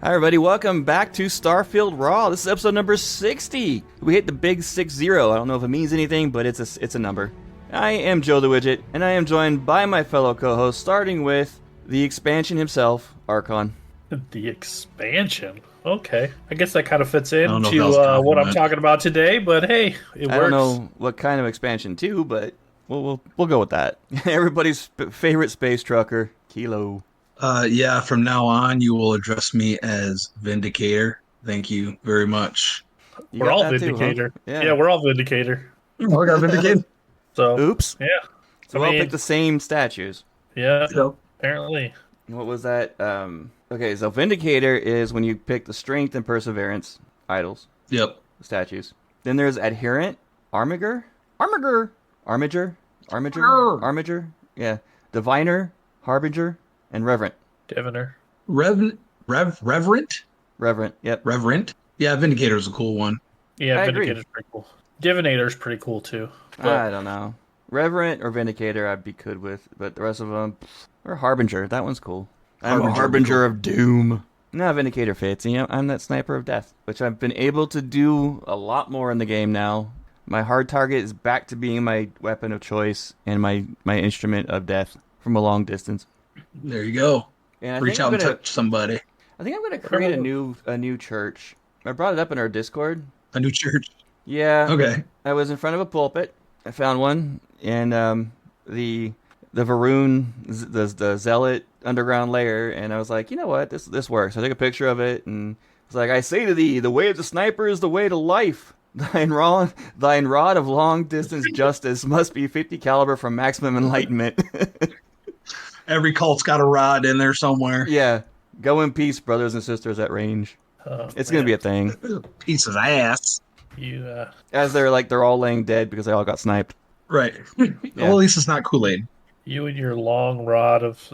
Hi everybody, welcome back to Starfield RAW. This is episode number 60. We hit the big 60. I don't know if it means anything, but it's a number. I am Joe the Widget, and I am joined by my fellow co-hosts, starting with the expansion himself, Archon. The expansion? Okay. I guess that kind of fits into what I'm talking about today, but hey, it works. I don't know what kind of expansion too, but we'll go with that. Everybody's favorite space trucker, Kilo. Yeah, from now on, you will address me as Vindicator. Thank you very much. We're all Vindicator. Too, huh? Yeah, we're all Vindicator. Oh, I got Vindicator. So, oops. Yeah. So we all picked the same statues. Yeah, apparently. What was that? Okay, so Vindicator is when you pick the Strength and Perseverance idols. Yep. Statues. Then there's Adherent, Armiger. Yeah. Diviner, Harbinger, and Reverent. Diviner. Reverent? Yep. Reverent? Yeah, Vindicator's a cool one. Yeah, Vindicator's pretty cool. Divinator's pretty cool too. But I don't know. Reverent or Vindicator I'd be good with, but the rest of them, or Harbinger, that one's cool. I'm a Harbinger of Doom. No, Vindicator fits. You know, I'm that Sniper of Death, which I've been able to do a lot more in the game now. My hard target is back to being my weapon of choice and my instrument of death from a long distance. There you go. And reach out and touch somebody. I think I'm going to create a new church. I brought it up in our Discord. A new church? Yeah. Okay. I was in front of a pulpit. I found one, and the zealot underground layer, and I was like, you know what, this works. I took a picture of it, and it's like, I say to thee, the way of the sniper is the way to life. Thine rod of long distance justice must be 50 caliber from maximum enlightenment. Every cult's got a rod in there somewhere. Yeah. Go in peace, brothers and sisters at range. It's going to be a thing. Piece of ass. As they're all laying dead because they all got sniped. Right. Yeah. Well, at least it's not Kool-Aid. You and your long rod of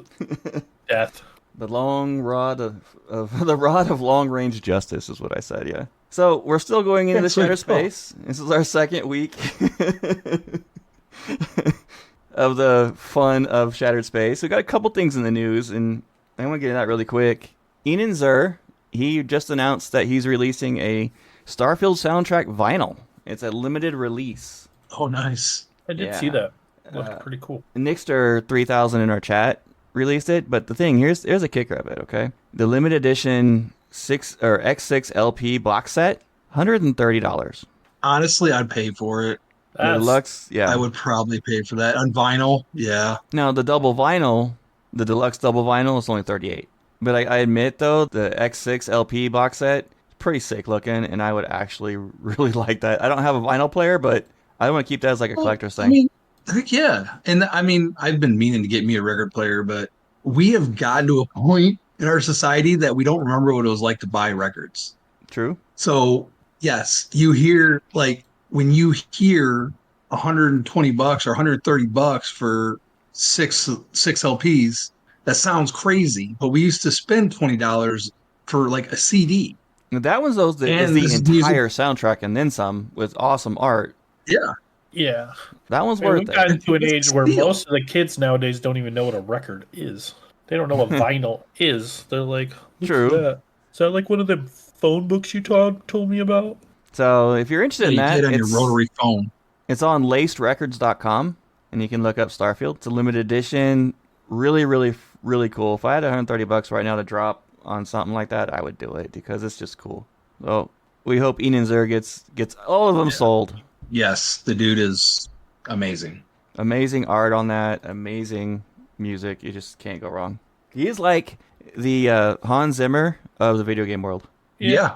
death. The long rod of the rod of long range justice is what I said, yeah. So we're still going into the Shattered Space. This is our second week of the fun of Shattered Space. We got a couple things in the news, and I want to get into that really quick. Inon Zur, he just announced that he's releasing a Starfield soundtrack vinyl. It's a limited release. Oh, nice. I did see that. Looked pretty cool. Nixter 3000 in our chat released it, but the thing, here's a kicker of it, okay? The limited edition X6 LP box set, $130. Honestly, I'd pay for it. The deluxe, yeah. I would probably pay for that. On vinyl, yeah. Now, the double vinyl, the deluxe double vinyl is only $38. But I admit, though, the X6 LP box set is pretty sick looking, and I would actually really like that. I don't have a vinyl player, but I want to keep that as like a collector's thing. I mean, yeah. And I mean, I've been meaning to get me a record player, but we have gotten to a point in our society that we don't remember what it was like to buy records. True. So, yes, you hear, like, when you hear $120 or $130 for six LPs, that sounds crazy. But we used to spend $20 for like a CD. That was the entire soundtrack and then some with awesome art. Yeah. Yeah. That one's worth it. We've gotten to an age where most of the kids nowadays don't even know what a record is. They don't know what vinyl is. They're like, true. Is that like one of the phone books you told me about? So if you're interested in that, on your rotary phone. It's on lacedrecords.com, and you can look up Starfield. It's a limited edition. Really, really, really cool. If I had $130 right now to drop on something like that, I would do it because it's just cool. So we hope Inon Zur gets all of them sold. Yes, the dude is amazing. Amazing art on that. Amazing music. You just can't go wrong. He is like the Hans Zimmer of the video game world. Yeah.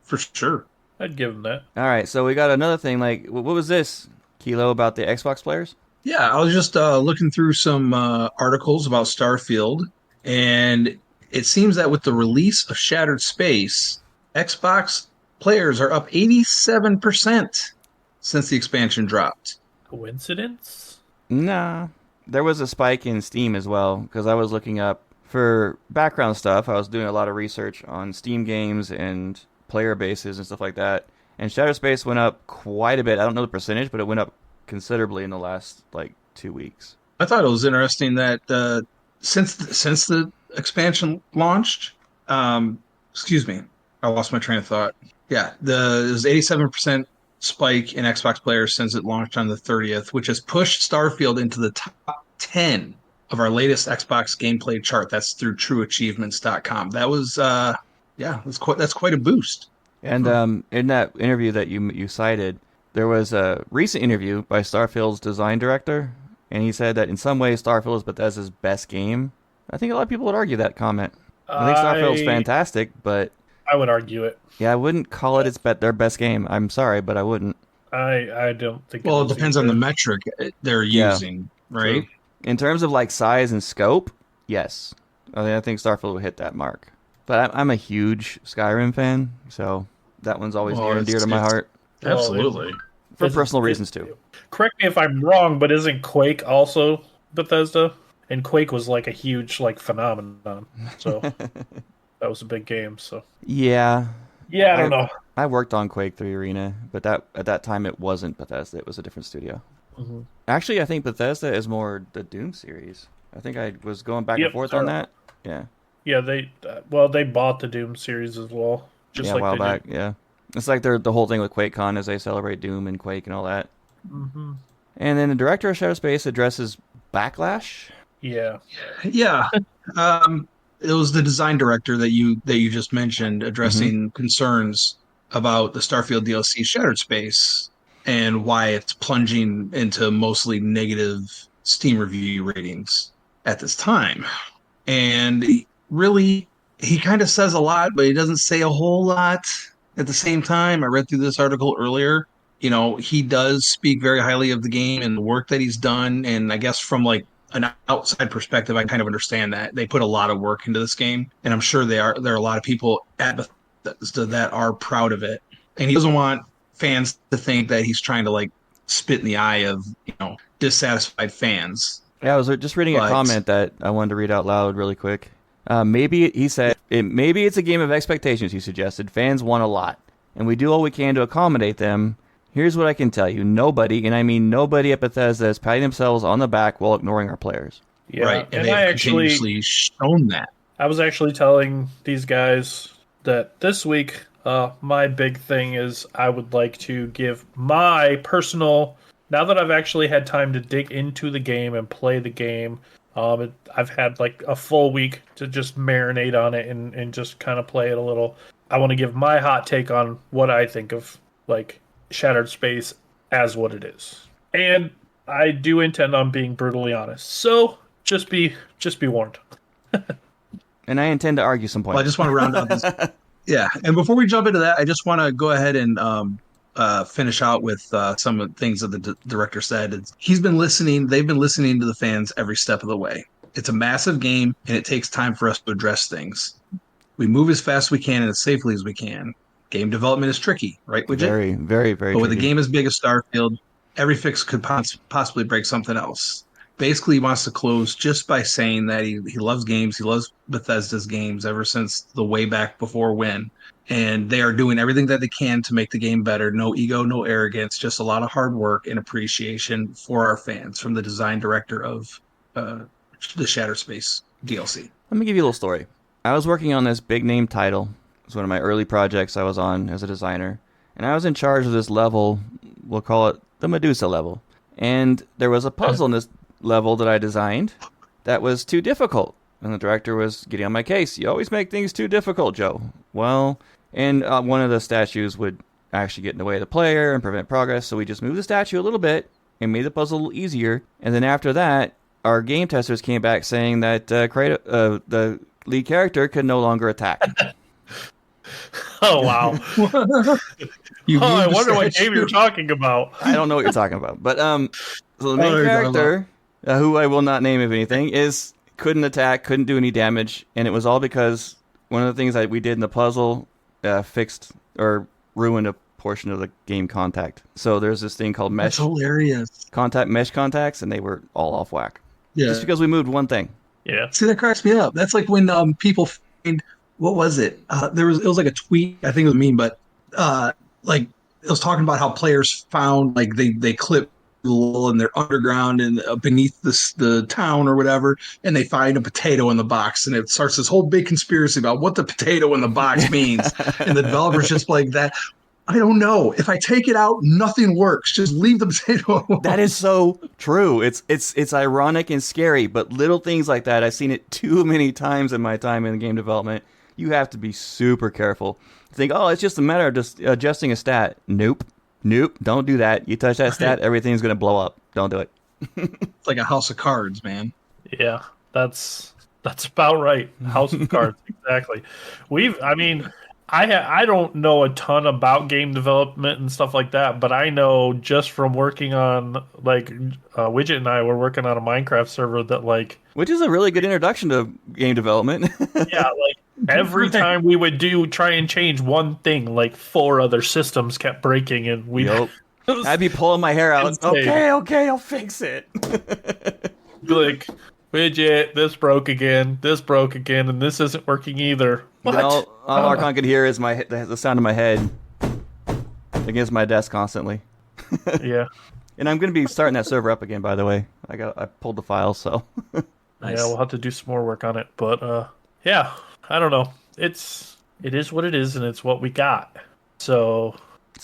For sure. I'd give him that. All right, so we got another thing. Like, what was this, Kilo, about the Xbox players? Yeah, I was just looking through some articles about Starfield, and it seems that with the release of Shattered Space, Xbox players are up 87% since the expansion dropped. Coincidence? Nah. There was a spike in Steam as well, because I was looking up for background stuff. I was doing a lot of research on Steam games and player bases and stuff like that. And Shattered Space went up quite a bit. I don't know the percentage, but it went up considerably in the last, 2 weeks. I thought it was interesting that since the expansion launched, Excuse me, I lost my train of thought. Yeah, there's 87% spike in Xbox players since it launched on the 30th, which has pushed Starfield into the top 10 of our latest Xbox gameplay chart. That's through TrueAchievements.com. That was, that's quite a boost. And in that interview that you cited, there was a recent interview by Starfield's design director, and he said that in some ways Starfield is Bethesda's best game. I think a lot of people would argue that comment. I think Starfield's fantastic, but I would argue it. Yeah, I wouldn't call it their best game. I'm sorry, but I wouldn't. I don't think. Well, it depends on the metric they're using, right? True. In terms of like size and scope, yes, I think Starfield will hit that mark. But I'm a huge Skyrim fan, so that one's always near and dear to my heart. Absolutely, for personal reasons too. Correct me if I'm wrong, but isn't Quake also Bethesda? And Quake was like a huge phenomenon, so that was a big game. So yeah, I don't know. I worked on Quake 3 Arena, but at that time it wasn't Bethesda; it was a different studio. Mm-hmm. Actually, I think Bethesda is more the Doom series. I think I was going back and forth on that. Yeah. Yeah, they bought the Doom series as well. Just a while back. Yeah, it's like the whole thing with QuakeCon is they celebrate Doom and Quake and all that. Mm-hmm. And then the director of Shadow Space addresses backlash. Yeah. It was the design director that you just mentioned addressing concerns about the Starfield DLC Shattered Space and why it's plunging into mostly negative Steam review ratings at this time. And really, he kind of says a lot, but he doesn't say a whole lot at the same time. I read through this article earlier. He does speak very highly of the game and the work that he's done. And I guess from an outside perspective, I kind of understand that they put a lot of work into this game, and I'm sure there are a lot of people at Bethesda that are proud of it. And he doesn't want fans to think that he's trying to spit in the eye of dissatisfied fans. Yeah, I was just reading a comment that I wanted to read out loud really quick. Maybe he said maybe it's a game of expectations. He suggested fans want a lot, and we do all we can to accommodate them. Here's what I can tell you. Nobody, and I mean nobody at Bethesda, is patting themselves on the back while ignoring our players. Yeah, right, and they've continuously shown that. I was actually telling these guys that this week, my big thing is I would like to give my personal, now that I've actually had time to dig into the game and play the game, I've had a full week to just marinate on it and just kind of play it a little. I want to give my hot take on what I think of Shattered Space as what it is, and I do intend on being brutally honest. So just be warned. And I intend to argue some points. Well, I just want to round out this. Yeah, and before we jump into that, I just want to go ahead and finish out with some of the things that the director said. They've been listening to the fans every step of the way. It's a massive game, and it takes time for us to address things. We move as fast as we can and as safely as we can. Game development is tricky, right, Wigit? Very, very, very. But with a game as big as Starfield, every fix could possibly break something else. Basically, he wants to close just by saying that he loves games. He loves Bethesda's games ever since the way back before when. And they are doing everything that they can to make the game better. No ego, no arrogance, just a lot of hard work and appreciation for our fans from the design director of the Shattered Space DLC. Let me give you a little story. I was working on this big name title. It was one of my early projects I was on as a designer. And I was in charge of this level, we'll call it the Medusa level. And there was a puzzle in this level that I designed that was too difficult. And the director was getting on my case. You always make things too difficult, Joe. Well, and one of the statues would actually get in the way of the player and prevent progress. So we just moved the statue a little bit and made the puzzle a little easier. And then after that, our game testers came back saying that the lead character could no longer attack. Oh, wow. I wonder what game you're talking about. I don't know what you're talking about. But so the main character, who I will not name if anything, couldn't attack, couldn't do any damage. And it was all because one of the things that we did in the puzzle fixed or ruined a portion of the game contact. So there's this thing called mesh. That's hilarious. Mesh contacts, and they were all off whack. Yeah. Just because we moved one thing. Yeah. See, that cracks me up. That's like when people find, what was it? It was like a tweet. I think it was a meme, but it was talking about how players found they clip and they're underground and beneath the town or whatever, and they find a potato in the box, and it starts this whole big conspiracy about what the potato in the box means. And the developer's just like that. I don't know. If I take it out, nothing works. Just leave the potato alone. That is so true. It's ironic and scary, but little things like that, I've seen it too many times in my time in game development. You have to be super careful. Think, oh, it's just a matter of just adjusting a stat. Nope. Don't do that. You touch that stat, everything's going to blow up. Don't do it. It's like a house of cards, man. Yeah, that's about right. House of Cards, exactly. I don't know a ton about game development and stuff like that, but I know just from working on, like, Wigit and I were working on a Minecraft server that, like... Which is a really good introduction to game development. Yeah, like, every time we would try and change one thing, like, 4 other systems kept breaking, and we... Yep. I'd be pulling my hair out. Insane. Okay, I'll fix it. Like, Wigit, this broke again, and this isn't working either. What? Then all Archon could hear is the sound of my head against my desk constantly. Yeah. And I'm going to be starting that server up again, by the way. I pulled the file, so. Nice. Yeah, we'll have to do some more work on it. But, yeah, I don't know. It is what it is, and it's what we got. So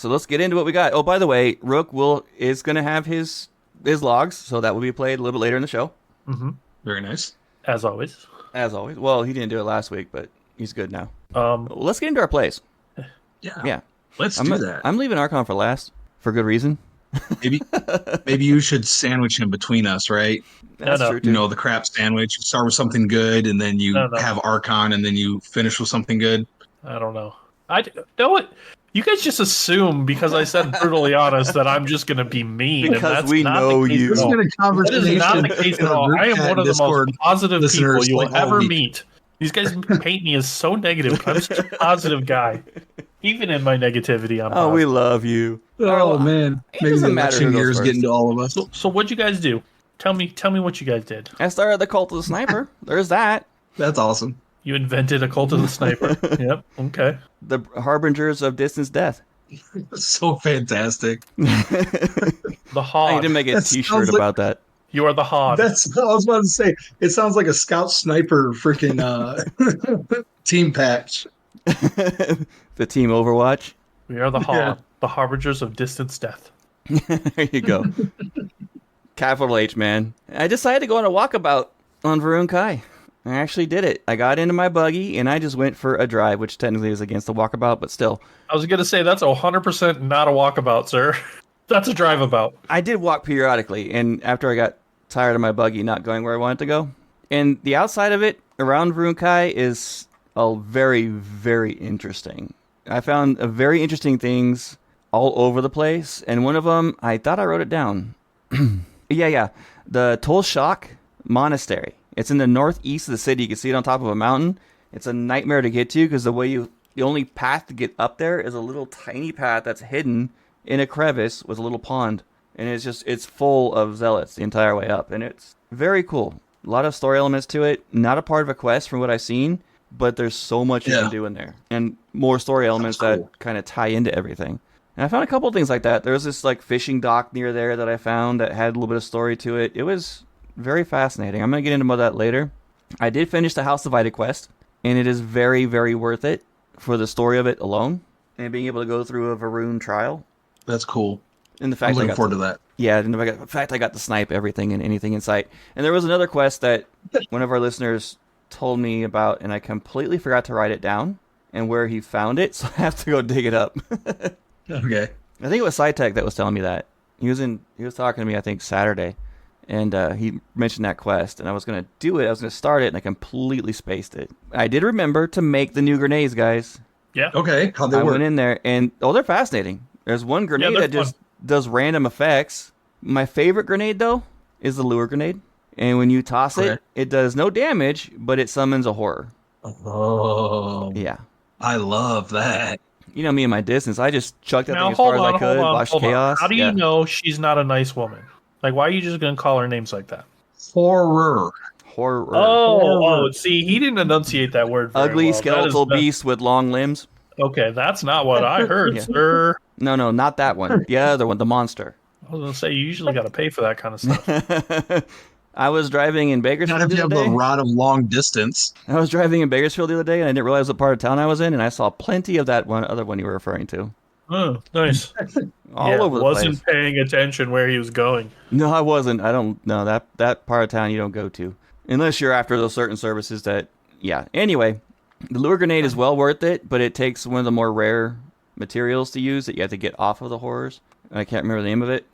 let's get into what we got. Oh, by the way, Rook is going to have his logs, so that will be played a little bit later in the show. Mm-hmm. Very nice. As always. Well, he didn't do it last week, but he's good now. Let's get into our plays. Yeah. Let's do that. I'm leaving Archon for last, for good reason. Maybe you should sandwich him between us, right? That's No. true, too. You know, the crap sandwich. You start with something good, and then you have Archon, and then you finish with something good. I don't know. I know what. You guys just assume because I said brutally honest that I'm just going to be mean. Because and that's we not know the case you. at This has all. been a That conversation. is not the case at all. I am one of the most positive people listeners, you will like, all ever week. meet. These guys paint me as so negative. I'm such a positive guy. Even in my negativity, I'm Oh, we positive. love you. Oh man, It maybe the doesn't matter who election goes years first. getting to all of us. So what'd you guys do? Tell me what you guys did. I started the Cult of the Sniper. There's that. That's awesome. You invented a cult of the sniper. Yep. Okay. The Harbingers of Distance Death. So fantastic. The I hog. need to make a That t-shirt sounds like- about that. You are the hog. That's what I was about to say. It sounds like a scout sniper freaking team patch. The Team Overwatch. We are the hog. Yeah. The harbingers of distant death. There you go. Capital H, man. I decided to go on a walkabout on Varuunkai. I actually did it. I got into my buggy and I just went for a drive, which technically is against the walkabout, but still. I was going to say that's 100% not a walkabout, sir. That's a drive about. I did walk periodically, and after I got tired of my buggy not going where I wanted to go. And the outside of it, around Varuunkai, is all very, very interesting. I found very interesting things all over the place, and one of them, I thought I wrote it down. Yeah. The Tolshok Monastery. It's in the northeast of the city. You can see it on top of a mountain. It's a nightmare to get to because the only path to get up there is a little tiny path that's hidden in a crevice with a little pond. And it's full of zealots the entire way up. And it's very cool. A lot of story elements to it. Not a part of a quest from what I've seen, but there's so much you can do in there. And more story elements that kind of tie into everything. And I found a couple of things like that. There was this like fishing dock near there that I found that had a little bit of story to it. It was very fascinating. I'm going to get into more of that later. I did finish the House Divided quest, and it is very, very worth it for the story of it alone and being able to go through a Varuun trial. That's cool. And the fact I'm looking forward to that. Yeah, and the fact I got to snipe everything and anything in sight. And there was another quest that one of our listeners told me about, and I completely forgot to write it down and where he found it, so I have to go dig it up. Okay. I think it was SciTech that was telling me that. He was talking to me, I think, Saturday, and he mentioned that quest, and I was going to do it. I was going to start it, and I completely spaced it. I did remember to make the new grenades, guys. Yeah. Okay. How'd they I work? went in there, and they're fascinating. There's one grenade they're that just does random effects. My favorite grenade, though, is the lure grenade. And when you toss it, it does no damage, but it summons a horror. Oh, Yeah. I love that. You know me and my distance. I just chucked that Now, thing as far hold as I could, on. watched chaos. How do you Yeah. know she's not a nice woman? Like, why are you just going to call her names like that? Horror. Horror. Oh, see, he didn't enunciate that word very Ugly well. That skeletal is- beast with long limbs. Okay, that's not what I heard, Yeah. sir. No, not that one. The other one, the monster. I was gonna say you usually got to pay for that kind of stuff. I was driving in Not Bakersfield if the you other have the day. rod of long distance. I was driving in Bakersfield the other day, and I didn't realize what part of town I was in, and I saw plenty of that other one you were referring to, Oh, nice. all over the wasn't place. paying attention where he was going. No, I wasn't. I don't know that part of town you don't go to unless you're after those certain services that. Yeah. Anyway, the lure grenade is well worth it, but it takes one of the more rare materials to use that you have to get off of the horrors. I can't remember the name of it.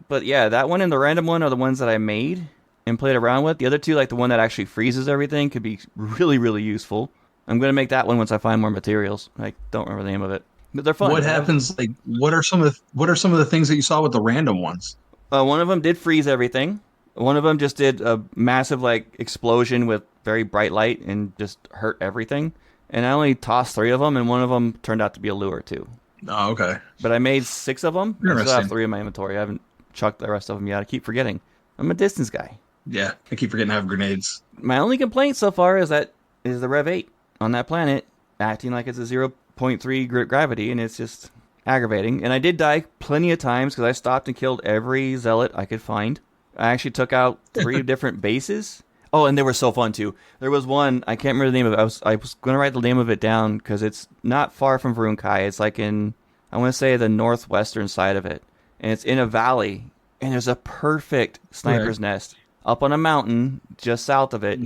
But yeah, that one and the random one are the ones that I made and played around with. The other two, like the one that actually freezes everything, could be really, really useful. I'm gonna make that one once I find more materials. I don't remember the name of it, but they're fun. What happens? Like, what are some of the things that you saw with the random ones? One of them did freeze everything. One of them just did a massive explosion with very bright light and just hurt everything. And I only tossed 3 of them, and one of them turned out to be a lure too. Oh, okay. But I made 6 of them. I still have Interesting. 3 in my inventory. I haven't chucked the rest of them yet. I keep forgetting. I'm a distance guy. Yeah, I keep forgetting to have grenades. My only complaint so far is the Rev 8 on that planet acting like it's a 0.3 gravity, and it's just aggravating. And I did die plenty of times because I stopped and killed every zealot I could find. I actually took out 3 different bases. Oh, and they were so fun too. There was one, I can't remember the name of it. I was going to write the name of it down because it's not far from Varuunkai. It's like in, I want to say, the northwestern side of it. And it's in a valley. And there's a perfect sniper's nest up on a mountain just south of it.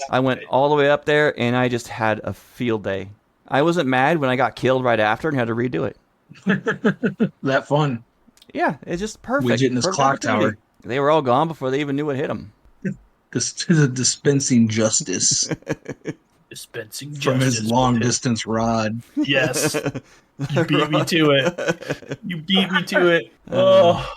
I went all the way up there and I just had a field day. I wasn't mad when I got killed right after and had to redo it. That fun. Yeah, it's just perfect. Wigit in his Perfect clock opportunity. tower. They were all gone before they even knew what hit them. This is a dispensing justice Dispensing from justice his long with him. distance rod. Yes, you beat me to it. You beat me to it. Oh,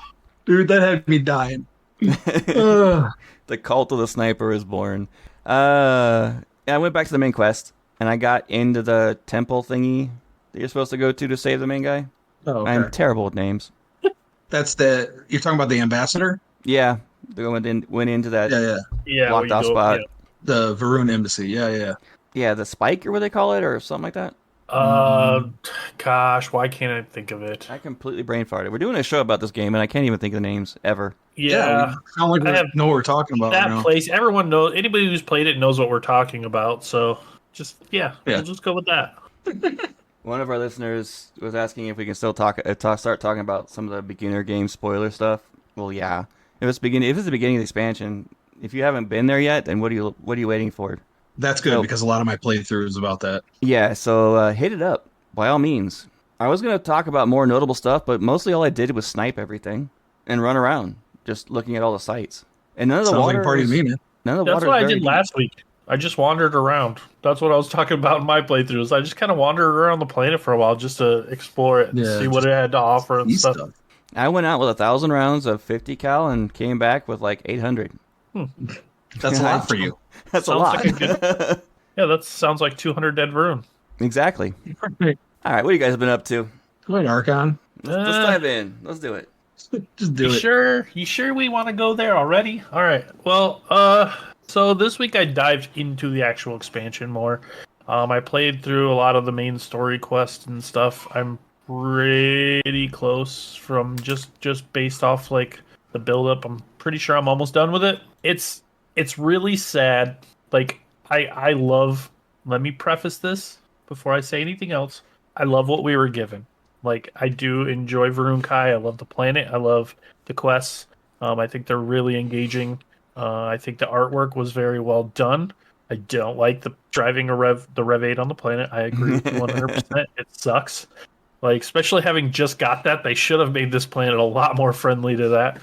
Dude, that had me dying. Ugh. The cult of the sniper is born. I went back to the main quest, and I got into the temple thingy that you're supposed to go to save the main guy. Oh, okay. I'm terrible with names. You're talking about the ambassador? Yeah, they went into that yeah. blocked off spot. Yeah. The Varuun embassy. Yeah. Yeah, the spike or what they call it, or something like that. Gosh, why can't I think of it? I completely brain farted. We're doing a show about this game, and I can't even think of the names ever. Yeah, we sound like we know what we're talking about. that right now. place. Everyone knows. Anybody who's played it knows what we're talking about. So we'll just go with that. One of our listeners was asking if we can still start talking about some of the beginner game spoiler stuff. Well, yeah. If it's the beginning of the expansion, if you haven't been there yet, then what are you waiting for? That's good because a lot of my playthrough is about that. Yeah, so hit it up by all means. I was gonna talk about more notable stuff, but mostly all I did was snipe everything and run around, just looking at all the sites. And none of the Sounds water. like a party to me, man. None of the That's water. what is I very did deep. last week. I just wandered around. That's what I was talking about in my playthroughs. I just kind of wandered around the planet for a while just to explore it, and see what it had to offer and stuff. I went out with 1,000 rounds of 50 cal and came back with like 800. That's a lot for you. That's a Sounds lot. like Yeah, that sounds like 200 dead Varuun. Exactly. Perfect. All right, what have you guys been up to? Go ahead, Archon. Let's dive in. Let's do it. Just do it. Sure? You sure we want to go there already? All right. Well, so this week I dived into the actual expansion more. I played through a lot of the main story quests and stuff. I'm pretty close from just based off like the build up. I'm pretty sure I'm almost done with it. It's really sad. Like I love, let me preface this before I say anything else. I love what we were given. Like, I do enjoy Varuunkai. I love the planet. I love the quests. I think they're really engaging. I think the artwork was very well done. I don't like the driving the Rev 8 on the planet. I agree with you 100%. It sucks. Like, especially having just got that, they should have made this planet a lot more friendly to that.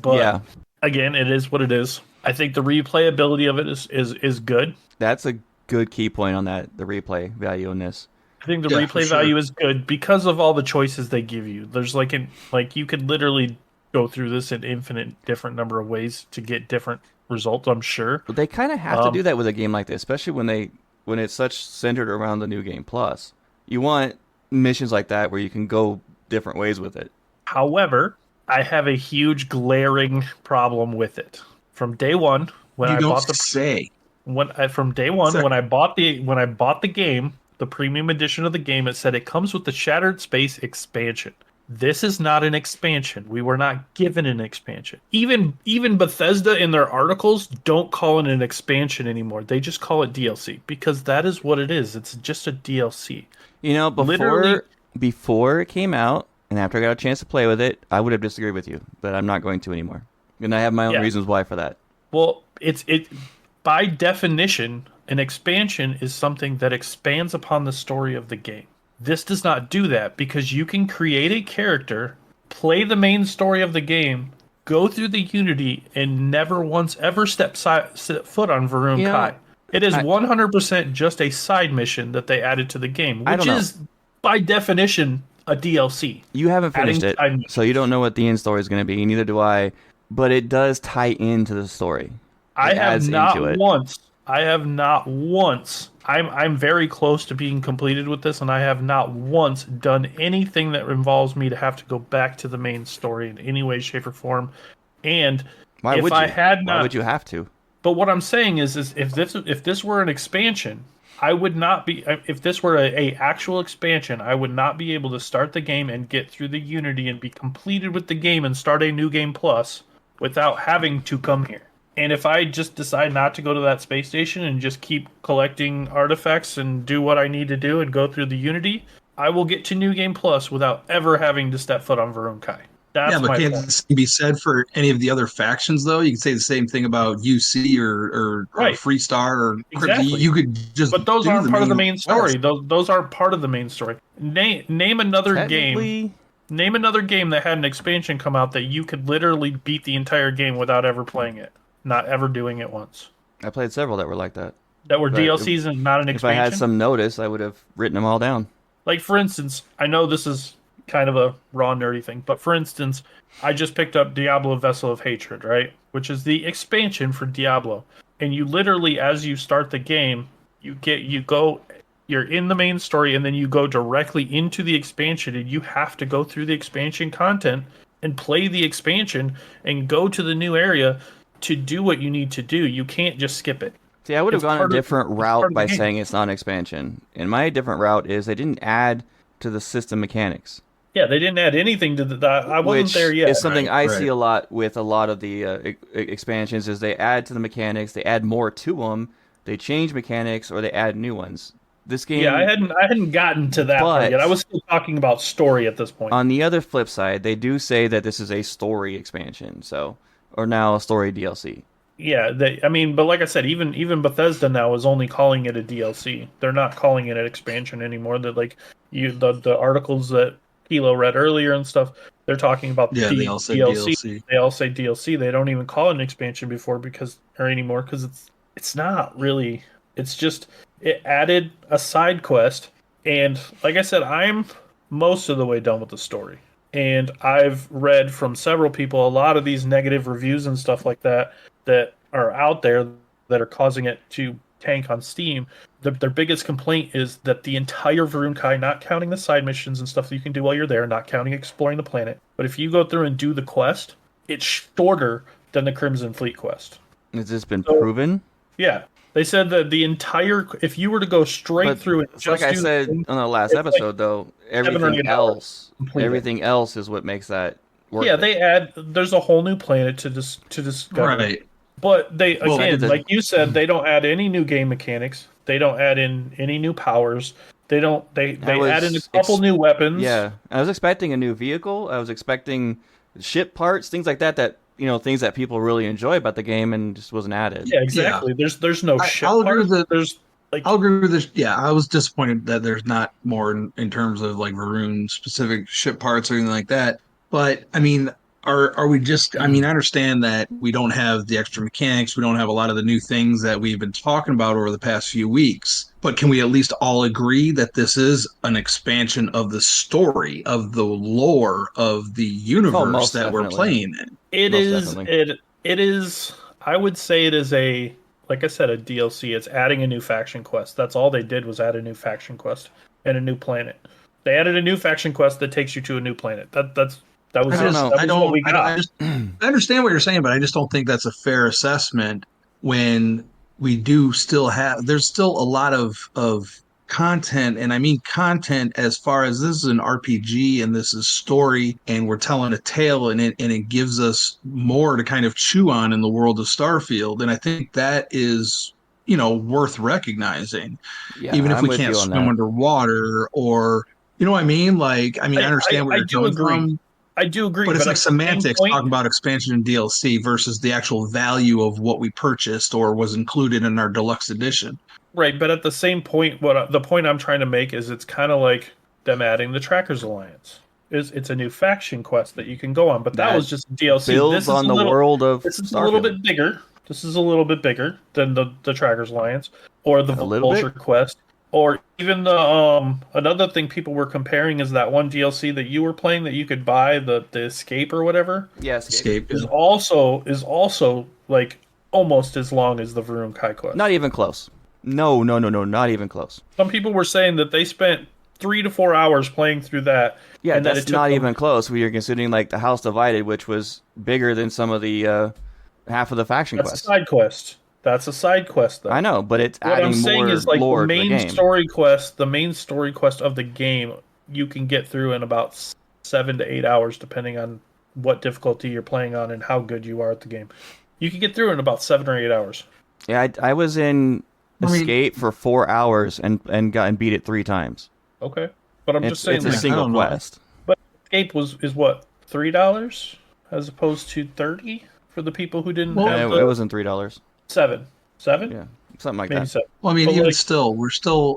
But Yeah. Again, it is what it is. I think the replayability of it is good. That's a good key point on that, the replay value in this. I think the Yeah, replay for sure. value is good because of all the choices they give you. There's like you could literally go through this in infinite different number of ways to get different results, I'm sure. But they kind of have to do that with a game like this, especially when it's such centered around the New Game Plus. You want missions like that where you can go different ways with it. However, I have a huge glaring problem with it. From day one, when You I don't bought the say. when I bought the game, the premium edition of the game, it said it comes with the Shattered Space expansion. This is not an expansion. We were not given an expansion. Even Bethesda in their articles don't call it an expansion anymore. They just call it DLC because that is what it is. It's just a DLC. You know, Literally, before it came out, and after I got a chance to play with it, I would have disagreed with you, but I'm not going to anymore. And I have my own reasons why for that. well, it by definition, an expansion is something that expands upon the story of the game. This does not do that because you can create a character, play the main story of the game, go through the Unity, and never once ever set foot on Varuunkai. You know, it is 100% just a side mission that they added to the game, which is by definition a DLC. You haven't finished it, so you don't know what the end story is going to be. Neither do I. But it does tie into the story. I have not once. I'm very close to being completed with this, and I have not once done anything that involves me to have to go back to the main story in any way, shape, or form. And why would you have to? But what I'm saying is if this were an expansion, I would not be. If this were a actual expansion, I would not be able to start the game and get through the Unity and be completed with the game and start a new game plus without having to come here. And if I just decide not to go to that space station and just keep collecting artifacts and do what I need to do and go through the Unity, I will get to New Game Plus without ever having to step foot on Varuunkai. That's but can't this be said for any of the other factions, though? You can say the same thing about UC or Freestar or exactly. You could just. But those aren't part of the main story. Those aren't part of the main story. Name another game. Name another game that had an expansion come out that you could literally beat the entire game without ever playing it. Not ever doing it once. I played several that were like that. That were DLCs and not an expansion? If I had some notice, I would have written them all down. Like, for instance, I know this is kind of a raw nerdy thing, but for instance, I just picked up Diablo Vessel of Hatred, right? Which is the expansion for Diablo. And you literally, as you start the game, you're in the main story, and then you go directly into the expansion, and you have to go through the expansion content and play the expansion and go to the new area to do what you need to do. You can't just skip it. See, I would have gone a different route by saying it's not an expansion. And my different route is they didn't add to the system mechanics. Yeah, they didn't add anything to that. I wasn't there yet. It's something I see a lot with a lot of the expansions is they add to the mechanics, they add more to them, they change mechanics, or they add new ones. This game, yeah, I hadn't gotten to that part yet. I was still talking about story at this point. On the other flip side, they do say that this is a story expansion, or now a story DLC. Yeah, but like I said, even Bethesda now is only calling it a DLC. They're not calling it an expansion anymore. That the articles that Kilo read earlier and stuff, they're talking about they all say DLC. They all say DLC. They don't even call it an expansion anymore because it's not really. It's just it added a side quest, and like I said, I'm most of the way done with the story. And I've read from several people a lot of these negative reviews and stuff like that are out there that are causing it to tank on Steam. Their biggest complaint is that the entire Varuunkai, not counting the side missions and stuff that you can do while you're there, not counting exploring the planet, but if you go through and do the quest, it's shorter than the Crimson Fleet quest. Has this been proven? Yeah. They said that the entire, if you were to go straight through it, just like I said on the last episode, though, everything else is what makes that work. Yeah, there's a whole new planet to discover. Right. But like you said, they don't add any new game mechanics. They don't add in any new powers. They add in a couple new weapons. Yeah, I was expecting a new vehicle. I was expecting ship parts, things like that. Things that people really enjoy about the game and just wasn't added. Yeah, exactly. Yeah. There's no ship I'll agree parts. with I'll agree with this. Yeah, I was disappointed that there's not more in terms of like Varuun specific ship parts or anything like that. But I mean, are we just? I mean, I understand that we don't have the extra mechanics. We don't have a lot of the new things that we've been talking about over the past few weeks. But can we at least all agree that this is an expansion of the story, of the lore, of the universe that we're playing in? It is. I would say it is like I said, a DLC. It's adding a new faction quest. That's all they did was add a new faction quest and a new planet. They added a new faction quest that takes you to a new planet. That was what we got. I understand what you're saying, but I just don't think that's a fair assessment when we do still have. There's still a lot of content, and I mean content as far as this is an RPG and this is story, and we're telling a tale, and it gives us more to kind of chew on in the world of Starfield, and I think that is, worth recognizing, Yeah, even if I'm we with can't you on swim that. underwater or, you know what I mean? Like, I I, understand where I you're do coming agree. from, I do agree, but it's but like at the same semantics point, talking about expansion and DLC versus the actual value of what we purchased or was included in our deluxe edition. right? But at the same point, the point I'm trying to make is it's kind of like them adding the Trackers Alliance. It's a new faction quest that you can go on, but that That was just DLC. builds on the world of This is a little Starfield. bit bigger. This is a little bit bigger than the Trackers Alliance or the A little Vulture bit. quest, or even the another thing people were comparing is that one DLC that you were playing that you could buy, the Escape or whatever, Yeah, Escape. Escape. is also like almost as long as the Varuunkai Not quest. even close. No, no, no, no, not even close. Some people were saying that they spent 3 to 4 hours playing through that, Yeah, and that that's it took not them. even close. We are considering like the House Divided, which was bigger than some of the half of the faction That's a quests. side quest. That's a side quest, I though. know, but it's What I'm adding saying more is like lore to the game. the main story quest of the game, you can get through in about 7 to 8 hours, depending on what difficulty you're playing on and how good you are at the game. You can get through in about 7 or 8 hours. Yeah, I was in I mean, Escape for 4 hours and beat it 3 times. Okay, but I'm just saying, It's a yeah, like, I single don't know. quest. but Escape is what, $3 as opposed to 30 for the people who didn't Well, have It the wasn't $3. seven, Yeah, something like maybe that. seven. Well, I mean, But even like, still,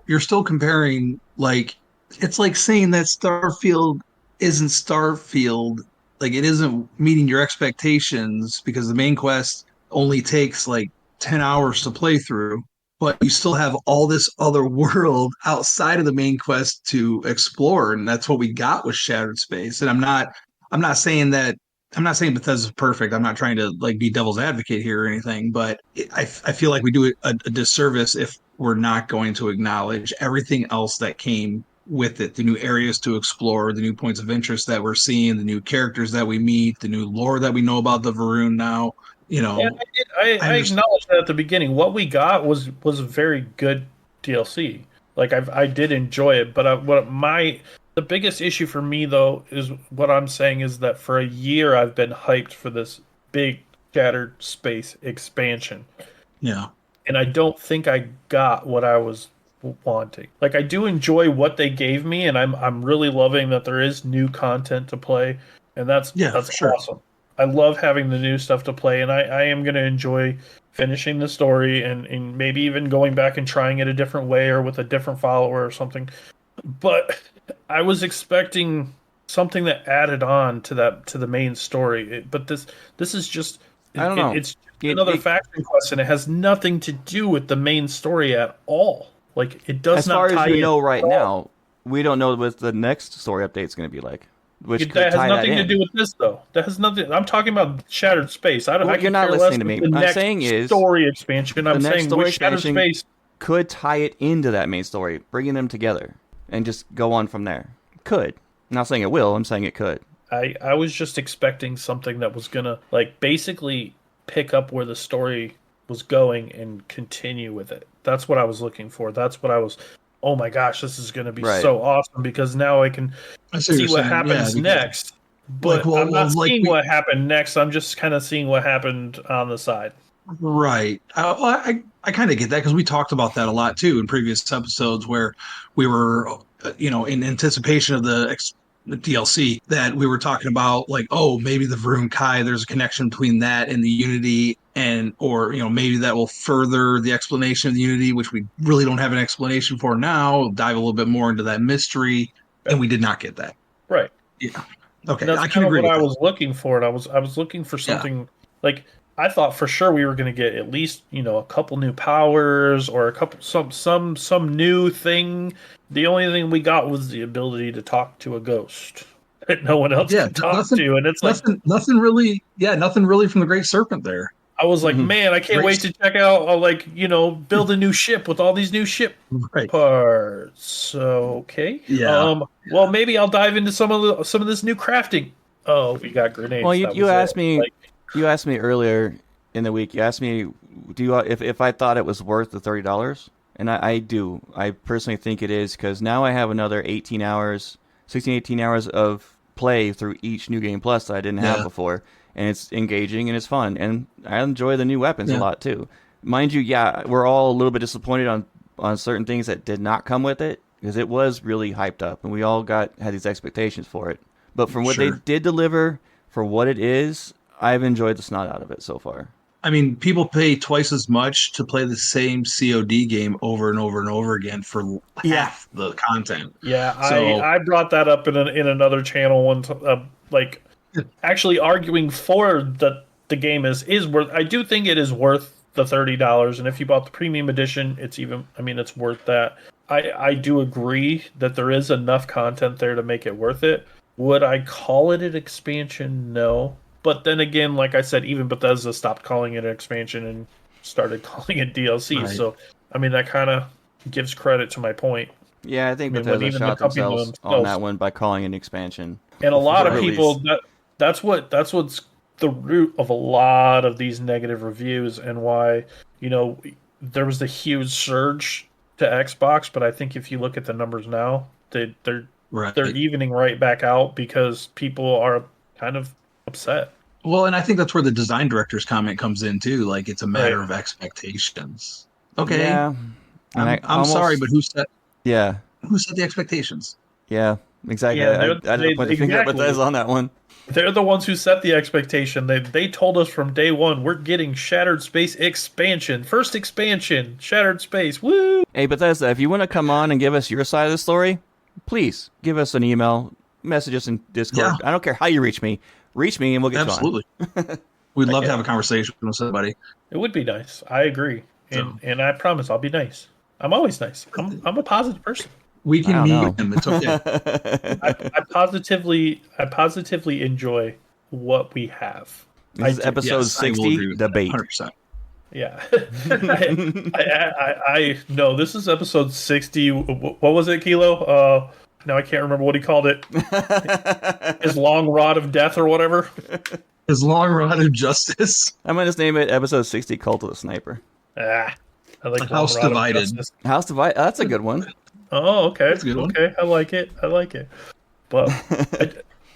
you're still comparing, like, it's like saying that Starfield isn't Starfield, like, it isn't meeting your expectations because the main quest only takes like 10 hours to play through, but you still have all this other world outside of the main quest to explore, and that's what we got with Shattered Space. And I'm not saying that I'm not saying Bethesda's perfect. I'm not trying to like be devil's advocate here or anything, but I feel like we do a disservice if we're not going to acknowledge everything else that came with it, the new areas to explore, the new points of interest that we're seeing, the new characters that we meet, the new lore that we know about the Varoon now. You yeah, know, I I understand. acknowledge that at the beginning. What we got was a very good DLC. Like I did enjoy it, but the biggest issue for me though is what I'm saying is that for a year I've been hyped for this big Shattered Space expansion, Yeah, and I don't think I got what I was wanting. Like I do enjoy what they gave me, and I'm really loving that there is new content to play, and yeah, that's for sure. awesome. I love having the new stuff to play, and I am going to enjoy finishing the story and maybe even going back and trying it a different way or with a different follower or something. But I was expecting something that added on to the main story. But this is just I don't know. it's It, another it, faction quest, and it has nothing to do with the main story at all. Like it does as not far as tie we in know at right all. now, we don't know what the next story update's going to be like, which could That has tie that nothing to do in. with this, though. That has nothing. I'm talking about Shattered Space. I Well, you're could not care less listening to with me. the What I'm next saying is story expansion. the I'm next saying with story Shattered expansion Space. could tie it into that main story, bringing them together and just go on from there. Could. I'm not saying it will. I'm saying it could. I was just expecting something that was gonna like basically pick up where the story was going and continue with it. That's what I was looking for. That's what I was. Oh my gosh, this is gonna be Right. so awesome because now I can I see what see you're what saying. Yeah, happens because next. But I'm not like seeing we what happened next. I'm just kind of seeing what happened on the side. right. I kind of get that because we talked about that a lot too in previous episodes where we were, in anticipation of the DLC that we were talking about, like, oh, maybe the Varuunkai, there's a connection between that and the Unity, and or maybe that will further the explanation of the Unity, which we really don't have an explanation for now. We'll dive a little bit more into that mystery, and we did not get that. Right. Yeah. And Okay, that's I can kind of agree what with I that. was looking for. And I was looking for Yeah. something like I thought for sure we were going to get at least a couple new powers or a couple some new thing. The only thing we got was the ability to talk to a ghost that no one else Yeah, can talk nothing, to, and it's like nothing really. Yeah, nothing really from the Great Serpent there. I was like, Mhm. man, I can't Great, wait to check out. Build a new ship with all these new ship right? parts. Okay. Yeah, Well, maybe I'll dive into some of this new crafting. Oh, we got Well, grenades. you That you was it. asked me Like, you asked me earlier in the week. You asked me, if I thought it was worth the $30, And I do. I personally think it is, because now I have another 18 hours, 16, 18 hours of play through each New Game Plus that I didn't have before. And it's engaging and it's fun. And I enjoy the new weapons a lot too. Mind you, we're all a little bit disappointed on certain things that did not come with it, because it was really hyped up and we all had these expectations for it. But from what they did deliver, for what it is, I've enjoyed the snot out of it so far. I mean, people pay twice as much to play the same COD game over and over and over again for half the content. Yeah, So, I brought that up in another channel like actually arguing for the game is worth. I do think it is worth the $30, and if you bought the premium edition, it's worth that. I do agree that there is enough content there to make it worth it. Would I call it an expansion? No. But then again, like I said, even Bethesda stopped calling it an expansion and started calling it DLC. Right. So, that kind of gives credit to my point. Yeah, I think Bethesda shot themselves on that one by calling it an expansion. And a lot of people, that's what's the root of a lot of these negative reviews, and why, there was the huge surge to Xbox. But I think if you look at the numbers now, they're evening right back out, because people are kind of upset. Well, and I think that's where the design director's comment comes in too. Like, it's a matter of expectations. Okay. Yeah. I'm sorry, but who set the expectations? Yeah, exactly. Yeah, I didn't point the finger at Bethesda on that one. They're the ones who set the expectation. They told us from day one, we're getting Shattered Space expansion. First expansion, Shattered Space. Woo! Hey, Bethesda, if you want to come on and give us your side of the story, please give us an email, message us in Discord. Yeah. I don't care how you reach me. Reach me and we'll get you on. We'd love to have a conversation with somebody. It would be nice. I agree. And I promise I'll be nice. I'm always nice. I'm a positive person. We can meet him. It's okay. I positively enjoy what we have. This is episode 60, debate. 100%. Yeah. I no, this is episode 60. What was it, Kilo? Now I can't remember what he called it. His long rod of death or whatever. His long rod of justice. I'm going to just name it episode 60, Cult of the Sniper. I like House Divided. House Divided. That's a good one. Oh, okay. That's a good one. Okay, I like it. But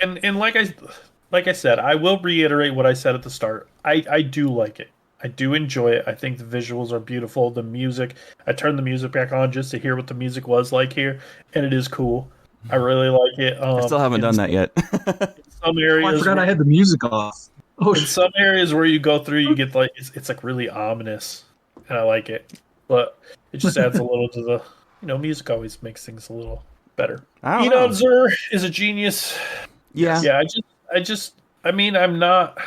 and like I said, I will reiterate what I said at the start. I do like it. I do enjoy it. I think the visuals are beautiful. The music, I turned the music back on just to hear what the music was like here, and it is cool. I really like it. I still haven't done that yet. In some areas, I forgot I had the music off. In some areas where you go through, you get like it's like really ominous, and I like it. But it just adds a little to the music always makes things a little better. Inon Zur is a genius. Yeah. Yeah. I'm not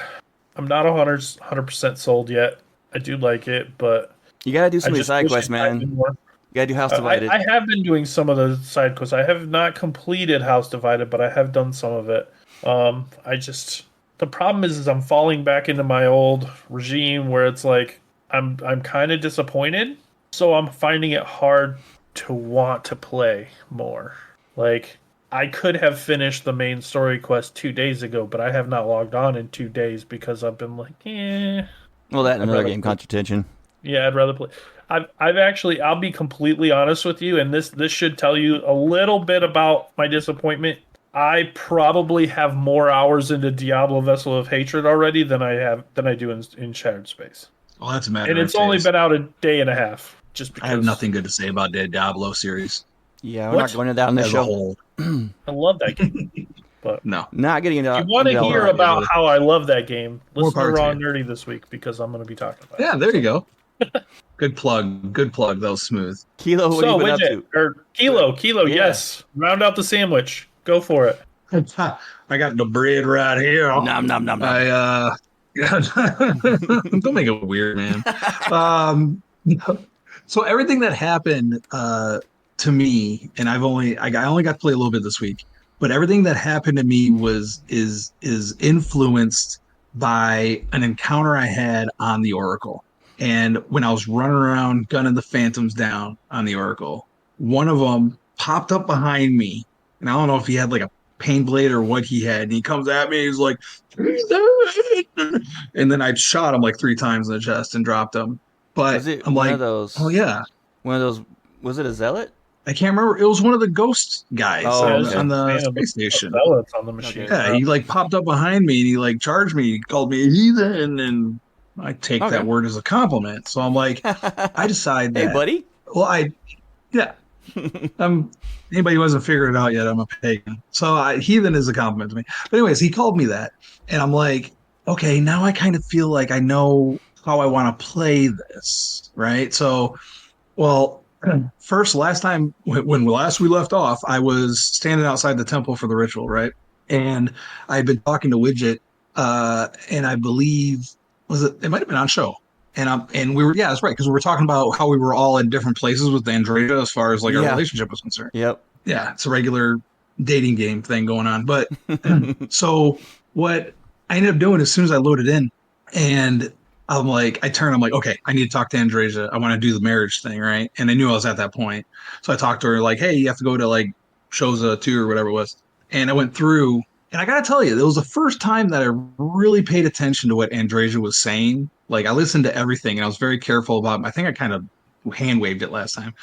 100% sold yet. I do like it, but you gotta do some of these side quests, man. You gotta do House Divided. I have been doing some of the side quests. I have not completed House Divided, but I have done some of it. The problem is I'm falling back into my old regime where it's like I'm kind of disappointed, so I'm finding it hard to want to play more. Like, I could have finished the main story quest 2 days ago, but I have not logged on in 2 days because I've been like, Well, that and another game contention. Yeah, I'd rather play. I've actually, I'll be completely honest with you, and this should tell you a little bit about my disappointment. I probably have more hours into Diablo Vessel of Hatred already than I do in Shattered Space. Well, that's a matter. And it's only been out a day and a half. Just because I have nothing good to say about the Diablo series. Yeah, we're not going into that on this show. I love that game, but no, not getting into. If you want to hear about how I love that game, listen to Raw and Nerdy this week, because I'm going to be talking about it. Yeah, there you go. Good plug. That was smooth. Kilo, what have you been up to? Or Kilo, yes. Round out the sandwich. Go for it. I got the bread right here. Nom nom nom nom. Don't make it weird, man. So everything that happened to me, and I only got to play a little bit this week, but everything that happened to me is influenced by an encounter I had on the Oracle. And when I was running around gunning the phantoms down on the Oracle, one of them popped up behind me, and I don't know if he had like a pain blade or what he had, and he comes at me, he's like, and then I shot him like 3 times in the chest and dropped him. But I'm like, oh yeah. One of those. Was it a zealot? I can't remember. It was one of the ghost guys okay. on the Man, space station. Zealots on the machine. Yeah, he like popped up behind me and he like charged me. He called me a heathen, and I take that word as a compliment. So I'm like, I decide that. Hey, buddy. Well, yeah. Anybody who hasn't figured it out yet, I'm a pagan. So heathen is a compliment to me. But anyways, he called me that, and I'm like, okay, now I kind of feel like I know how I want to play this, right? So, well, last time when last we left off, I was standing outside the temple for the ritual, right? And I had been talking to Wigit, and I believe it might have been on show. And we were, yeah, that's right, because we were talking about how we were all in different places with Andrea as far as like our relationship was concerned. Yep. Yeah, it's a regular dating game thing going on. But so what I ended up doing as soon as I loaded in, and I'm like, okay, I need to talk to Andrea. I want to do the marriage thing, right? And I knew I was at that point. So I talked to her like, hey, you have to go to like Shoza 2 or whatever it was. And I went through, and I got to tell you, it was the first time that I really paid attention to what Andrea was saying. Like I listened to everything, and I was very careful about, I think I kind of hand waved it last time.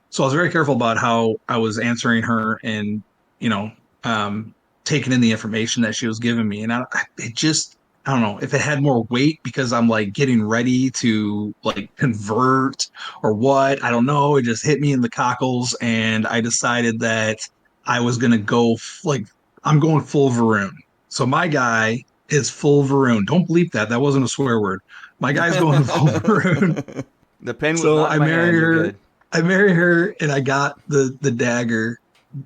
So I was very careful about how I was answering her and, taking in the information that she was giving me. And I don't know if it had more weight because I'm like getting ready to like convert or what. I don't know. It just hit me in the cockles, and I decided that I was going to go I'm going full Varuun. So my guy is full Varuun. Don't bleep that. That wasn't a swear word. My guy's going full Varuun. The pen was not in my hand. Good. I marry her, and I got the dagger,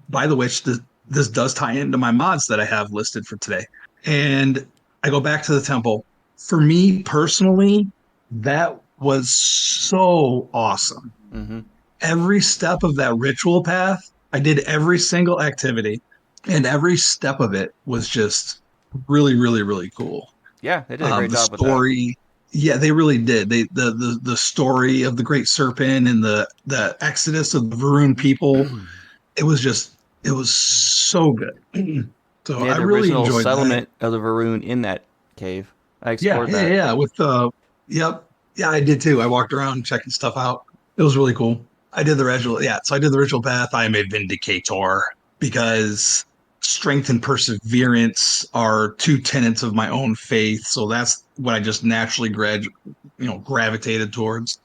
by the which this does tie into my mods that I have listed for today. And I go back to the temple. For me personally, that was so awesome. Mm-hmm. Every step of that ritual path, I did every single activity, and every step of it was just really, really, really cool. Yeah, they did a great job with that. Yeah, they really did. The story of the Great Serpent and the exodus of the Varuun people, it was so good. So I really enjoyed the settlement of the Varuun in that cave. I explored that. Yeah. Yeah, I did too. I walked around checking stuff out. It was really cool. I did the ritual. Yeah, so I did the ritual path. I am a vindicator because strength and perseverance are two tenets of my own faith. So that's what I just naturally gravitated towards.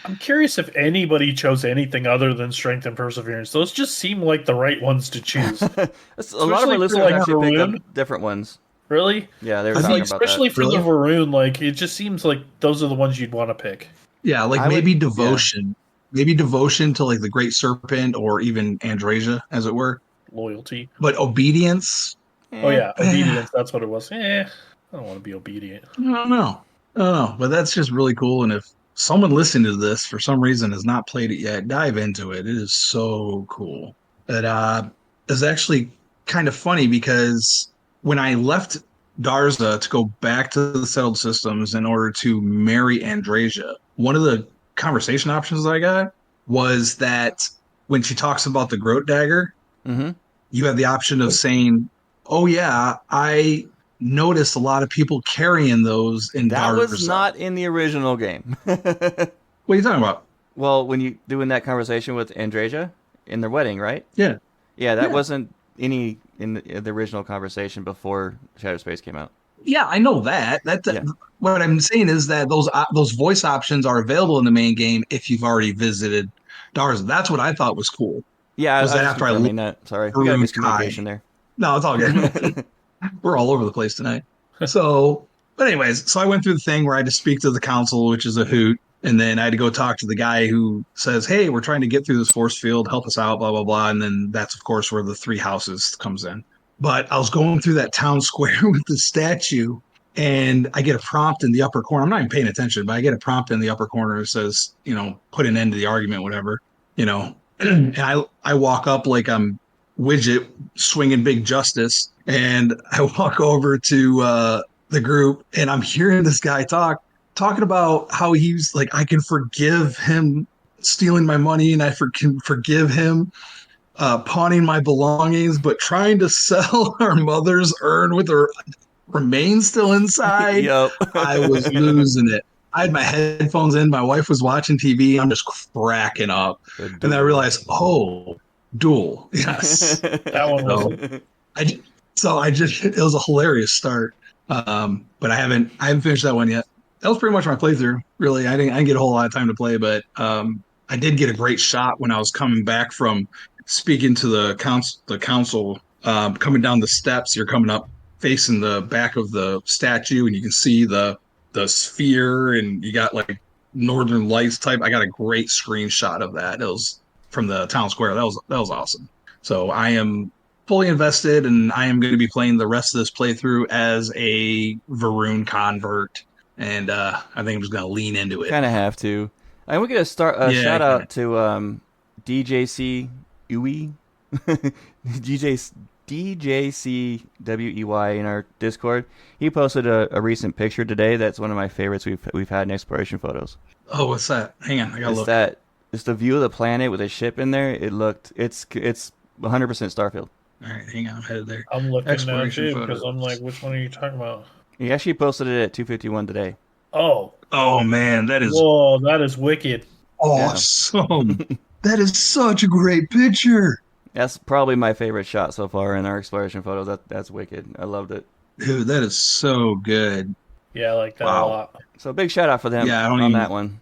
I'm curious if anybody chose anything other than strength and perseverance. Those just seem like the right ones to choose. A lot of our listeners actually picked up different ones. Really? Yeah, they were talking about that. Especially for the Varuun, like it just seems like those are the ones you'd want to pick. Yeah, like maybe devotion. Yeah. Maybe devotion to like the Great Serpent or even Andrea, as it were. Loyalty. But obedience. Oh yeah, obedience. That's what it was. I don't want to be obedient. I don't know. But that's just really cool. And if someone listening to this for some reason has not played it yet, dive into it. It is so cool. But it's actually kind of funny because when I left Darza to go back to the settled systems in order to marry Andrea, one of the conversation options that I got was that when she talks about the Groat dagger, you have the option of saying, oh yeah, I noticed a lot of people carrying those in Darza. That was not in the original game. What are you talking about? Well, when you doing that conversation with Andrea in their wedding, right? Yeah. Yeah, that wasn't any in the original conversation before Shattered Space came out. Yeah, I know that. What I'm saying is that those voice options are available in the main game if you've already visited Darza. That's what I thought was cool. Yeah, I mean that. Sorry, we got a miscommunication there. No, it's all good. We're all over the place tonight. But anyways, so I went through the thing where I had to speak to the council, which is a hoot. And then I had to go talk to the guy who says, hey, we're trying to get through this force field. Help us out, blah, blah, blah. And then that's, of course, where the three houses comes in. But I was going through that town square with the statue, and I get a prompt in the upper corner. I'm not even paying attention, but I get a prompt in the upper corner that says, put an end to the argument, whatever, And I walk up like I'm Wigit swinging big justice. And I walk over to the group, and I'm hearing this guy talking about how he's like, I can forgive him stealing my money, and I can forgive him pawning my belongings, but trying to sell our mother's urn with her remains still inside. Yep. I was losing it. I had my headphones in. My wife was watching TV. I'm just cracking up, and then I realized, oh, duel, yes. That one was. So I just it was a hilarious start. But I haven't finished that one yet. That was pretty much my playthrough. Really, I didn't get a whole lot of time to play, but I did get a great shot when I was coming back from speaking to the council, coming down the steps. You're coming up facing the back of the statue, and you can see the sphere, and you got like Northern Lights type. I got a great screenshot of that. It was from the town square. That was awesome. So I am fully invested, and I am going to be playing the rest of this playthrough as a Varuun convert, and I think I'm just going to lean into it. Kind of have to. I want to get a Yeah, shout out to DJC Uwe, DJCWEY in our Discord. He posted a recent picture today. That's one of my favorites we've had in exploration photos. Oh, what's that? Hang on, I gotta look. It's the view of the planet with a ship in there. It's 100% Starfield. All right, hang on, I'm headed there. I'm looking now Exploration too because photos. I'm like, which one are you talking about? He actually posted it at 2:51 today. Oh, Oh man, that is whoa, that is wicked. awesome. That is such a great picture. That's probably my favorite shot so far in our exploration photos. That's wicked. I loved it. Dude, that is so good. Yeah, I like that a Wow. lot. So big shout out for them Yeah, I don't on even- that one.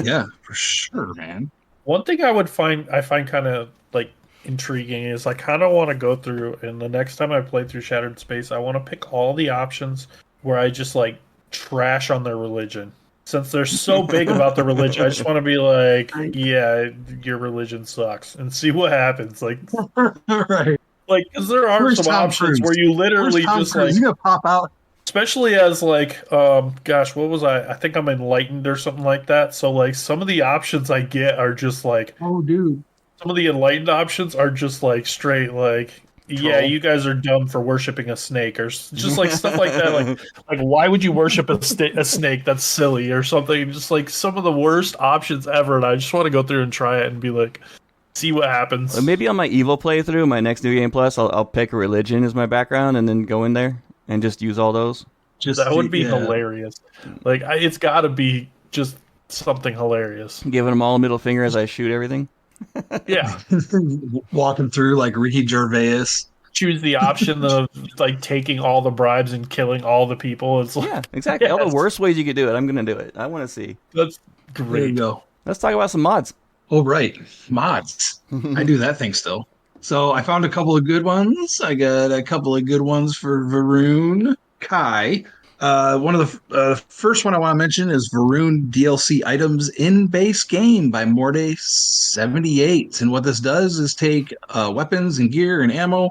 Yeah, for sure, man. One thing I find kind of like intriguing is I kind of want to go through, and the next time I play through Shattered Space, I want to pick all the options where I just like trash on their religion. Since they're so big about the religion, I just want to be like, yeah, your religion sucks, and see what happens. Like, Right. because there are Where's some Tom options Cruise? where you literally Where's Tom just Cruise? like, He's gonna pop out. especially as like, gosh, what was I? I think I'm enlightened or something like that. So like, some of the options I get are just like, Oh, dude. some of the enlightened options are just like straight like, yeah, Troll. you guys are dumb for worshiping a snake, or just like stuff like that. Like why would you worship a snake? That's silly, or something. Just like some of the worst options ever, and I just want to go through and try it and be like, see what happens. Well, maybe on my evil playthrough, my next New Game Plus, I'll pick a religion as my background and then go in there and just use all those. That would be hilarious. Like it's got to be just something hilarious. Giving them all a middle finger as I shoot everything. Yeah. Walking through like Ricky Gervais. Choose the option of like taking all the bribes and killing all the people. It's like, Yeah, exactly. All yes. the worst ways you could do it, I'm going to do it. I want to see. That's There you great. go. Let's talk about some mods. Oh, right. Mods. I do that thing still. So I found a couple of good ones. I got a couple of good ones for Varuunkai. One of the first one I want to mention is Varuun DLC items in base game by Morday78. And what this does is take weapons and gear and ammo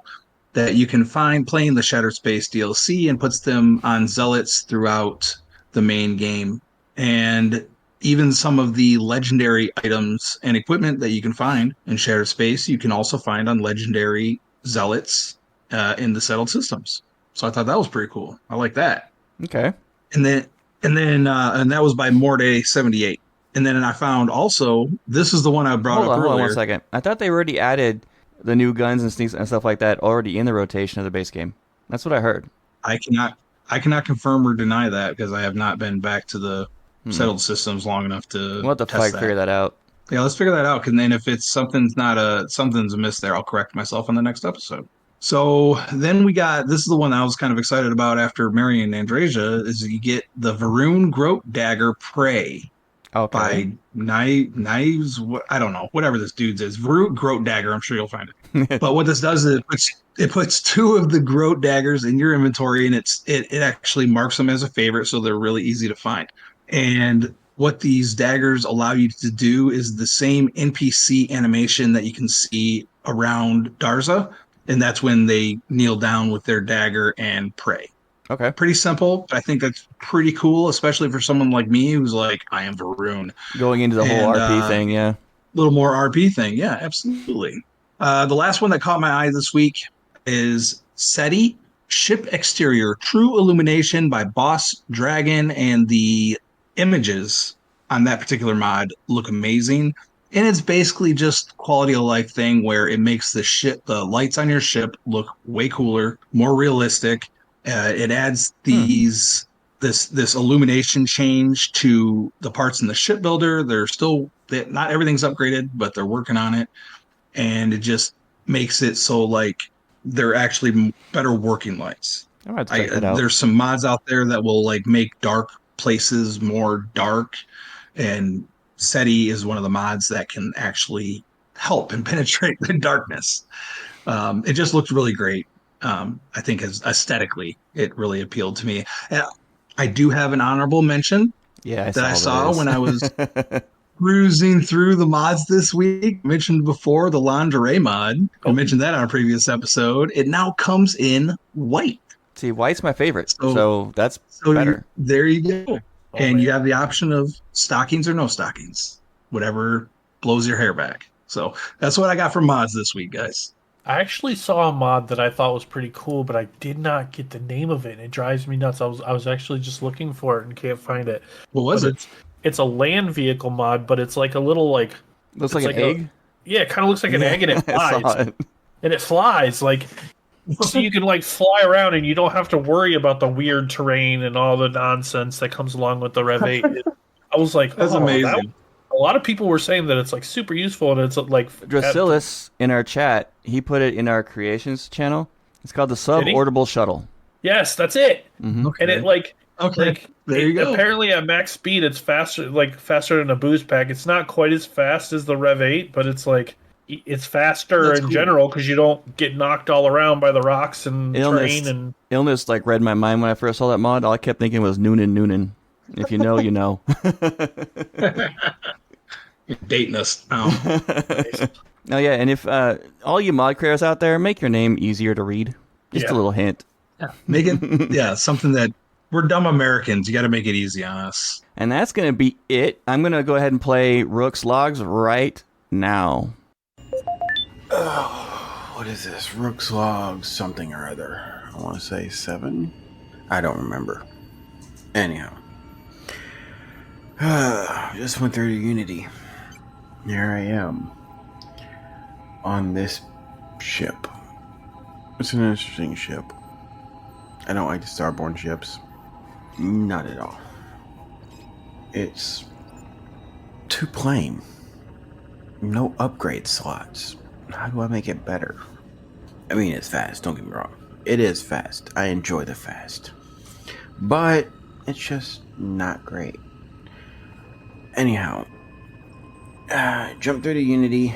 that you can find playing the Shattered Space DLC and puts them on zealots throughout the main game. And even some of the legendary items and equipment that you can find in Shattered Space, you can also find on legendary zealots in the settled systems. So I thought that was pretty cool. I like that. Okay. And that was by Morday78. And then I found also, this is the one I brought up earlier. Hold on 1 second. I thought they already added the new guns and sneaks and stuff like that already in the rotation of the base game. That's what I heard. I cannot confirm or deny that because I have not been back to the settled systems long enough to We'll have to test that. figure that out. Yeah, let's figure that out. And then if it's something's amiss there, I'll correct myself on the next episode. So then we got, this is the one I was kind of excited about after Marion and Andrasia, is you get the Varuun Groat Dagger Prey Okay. by Knives, I don't know, whatever this dude's is. Varuun Groat Dagger, I'm sure you'll find it. But what this does is it puts two of the Groat Daggers in your inventory, and it actually marks them as a favorite, so they're really easy to find. And what these daggers allow you to do is the same NPC animation that you can see around Darza, and that's when they kneel down with their dagger and pray. Okay. Pretty simple, but I think that's pretty cool, especially for someone like me who's like, I am Varuun. Going into the whole And, RP thing, yeah. Little more RP thing, yeah, absolutely. The last one that caught my eye this week is SETI, Ship Exterior, True Illumination by Boss Dragon, and the images on that particular mod look amazing. And it's basically just quality of life thing where it makes the lights on your ship look way cooler, more realistic. It adds this this illumination change to the parts in the shipbuilder. Not everything's upgraded, but they're working on it, and it just makes it so like they're actually better working lights. I'm about to check that out. There's some mods out there that will like make dark places more dark, and SETI is one of the mods that can actually help and penetrate the darkness. It just looked really great. I think as aesthetically, it really appealed to me. And I do have an honorable mention Yeah, that I saw those. when I was cruising through the mods this week. I mentioned before the lingerie mod. I mentioned that on a previous episode. It now comes in white. See, white's my favorite, So, so that's better. There you go. And man. you have the option of stockings or no stockings, whatever blows your hair back. So that's what I got from mods this week, guys. I actually saw a mod that I thought was pretty cool, but I did not get the name of it. It drives me nuts. I was actually just looking for it and can't find it. What was it? It's a land vehicle mod, but it's like a little like Looks like an egg. Yeah, it kind of looks like an egg, and it I saw flies. it. And it flies like so you can like fly around, and you don't have to worry about the weird terrain and all the nonsense that comes along with the Rev 8. I was like, That's amazing. A lot of people were saying that it's like super useful, and it's like Drasilis in our chat, he put it in our creations channel. It's called the suborbital shuttle. Yes, that's it. Mm-hmm. Okay. And it like there you go. Apparently at max speed, it's faster than a boost pack. It's not quite as fast as the Rev 8, but it's like it's faster That's in cool. general because you don't get knocked all around by the rocks and terrain. And Illness like read my mind when I first saw that mod. All I kept thinking was Noonan. If you know, you know. You're dating us. Oh yeah, and if all you mod creators out there, make your name easier to read. Just a little hint. Yeah. Make it something that we're dumb Americans. You got to make it easy on us. And that's going to be it. I'm going to go ahead and play Rook's Logs right now. What is this? Rook's Logs something or other. I want to say 7. I don't remember. Anyhow. Just went through to Unity. Here I am. On this ship. It's an interesting ship. I don't like the Starborn ships. Not at all. It's too plain. No upgrade slots. How do I make it better? I mean, it's fast, don't get me wrong. It is fast. I enjoy the fast. But it's just not great. Anyhow, jumped through to Unity,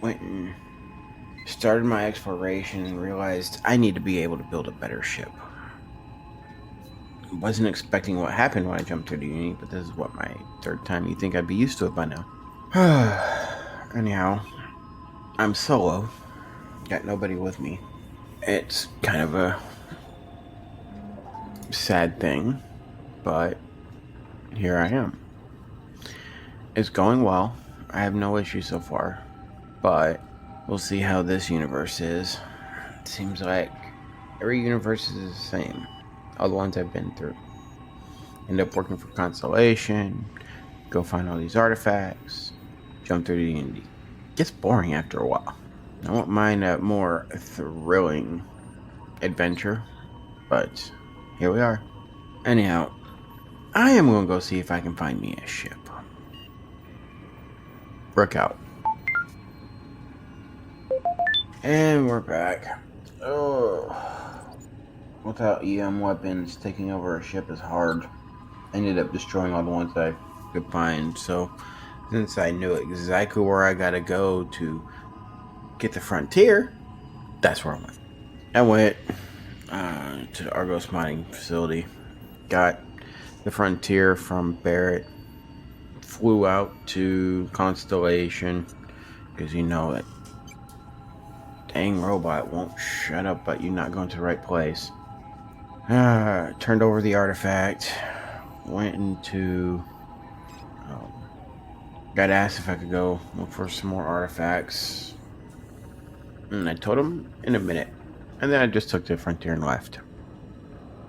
went and started my exploration and realized I need to be able to build a better ship. Wasn't expecting what happened when I jumped through to Unity, but this is what, my 3rd time. You'd think I'd be used to it by now. Anyhow, I'm solo. Got nobody with me. It's kind of a sad thing, but here I am. It's going well. I have no issues so far, but we'll see how this universe is. It seems like every universe is the same. All the ones I've been through. End up working for Constellation, go find all these artifacts, jump through to Unity. Gets boring after a while. I won't mind a more thrilling adventure, but here we are. Anyhow, I am going to go see if I can find me a ship. Rook out. And we're back. Oh, without EM weapons, taking over a ship is hard. I ended up destroying all the ones that I could find, so since I knew exactly where I gotta go to get the frontier, that's where I went. I went to the Argos mining facility, got the frontier from Barrett, flew out to Constellation, because you know that dang robot won't shut up about you not going to the right place. Turned over the artifact, went into got asked if I could go look for some more artifacts, and I told him in a minute, and then I just took the frontier and left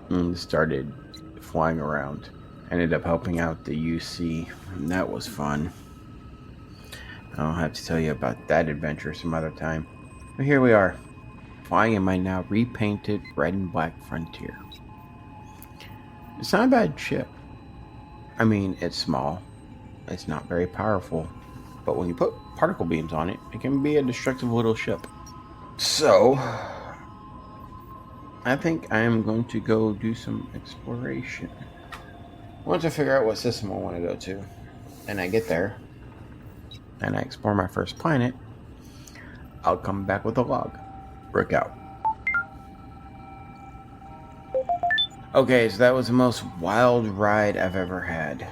and started flying around. Ended up helping out the UC, and that was fun. I'll have to tell you about that adventure some other time. But here we are, flying in my now repainted red and black frontier. It's not a bad ship. I mean, it's small. It's not very powerful. But when you put particle beams on it, it can be a destructive little ship. So, I think I am going to go do some exploration. Once I figure out what system I want to go to, and I get there, and I explore my first planet, I'll come back with a log. Rook out. Okay, so that was the most wild ride I've ever had.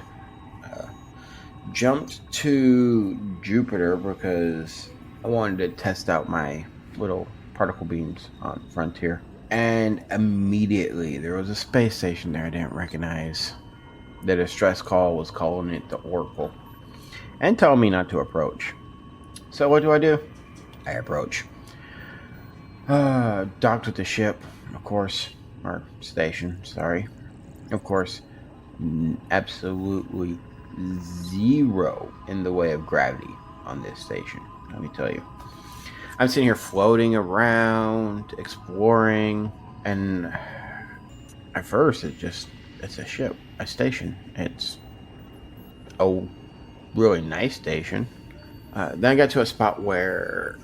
Jumped to Jupiter because I wanted to test out my little particle beams on Frontier. And immediately there was a space station there I didn't recognize. The distress call was calling it the Oracle and telling me not to approach. So what do? I approach. Docked with the ship, of course, or station, sorry. Of course, absolutely zero in the way of gravity on this station, let me tell you. I'm sitting here floating around, exploring, and at first it's a ship, a station. It's a really nice station. Then I got to a spot where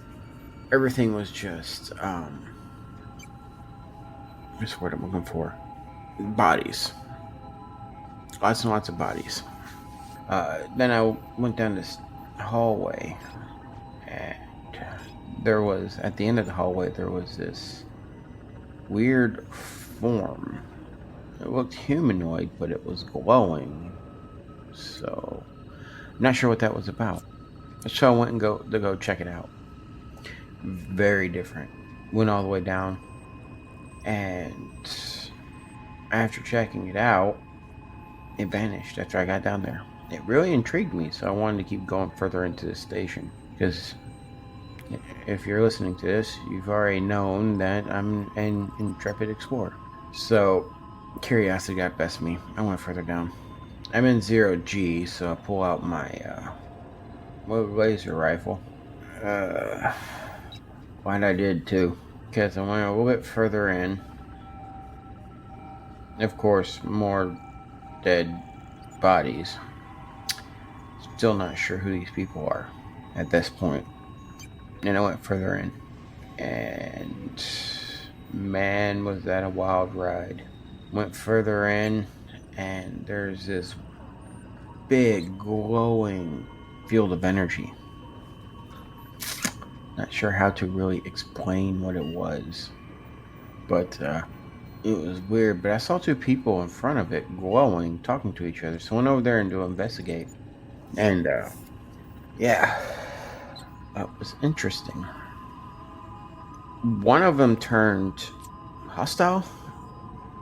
everything was just, what's the word I'm looking for? Bodies. Lots and lots of bodies. Then I went down this hallway, and there was, at the end of the hallway, there was this weird form. It looked humanoid, but it was glowing. So, I'm not sure what that was about. So I went and go check it out. Very different. Went all the way down, and after checking it out, it vanished after I got down there. It really intrigued me, so I wanted to keep going further into the station. Because if you're listening to this, you've already known that I'm an intrepid explorer. So, curiosity got best of me. I went further down. I'm in 0G, so I pull out my laser rifle. Glad I did too, because I went a little bit further in. Of course, more dead bodies. Still not sure who these people are at this point. And I went further in. And man, was that a wild ride. Went further in, and there's this big glowing field of energy. Not sure how to really explain what it was, but it was weird. But I saw two people in front of it glowing, talking to each other. So I went over there and to investigate. And yeah, that was interesting. One of them turned hostile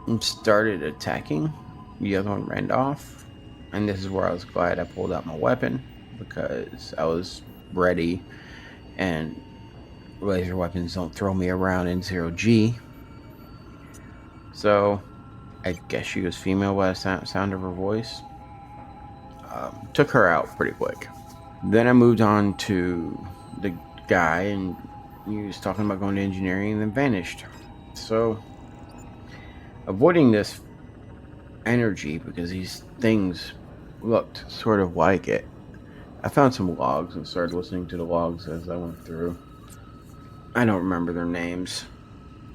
and started attacking. The other one ran off. And this is where I was glad I pulled out my weapon, because I was ready, and laser weapons don't throw me around in 0G. So I guess she was female by the sound of her voice. Took her out pretty quick. Then I moved on to the guy, and he was talking about going to engineering and then vanished. So, avoiding this energy, because these things looked sort of like it, I found some logs and started listening to the logs as I went through. I don't remember their names.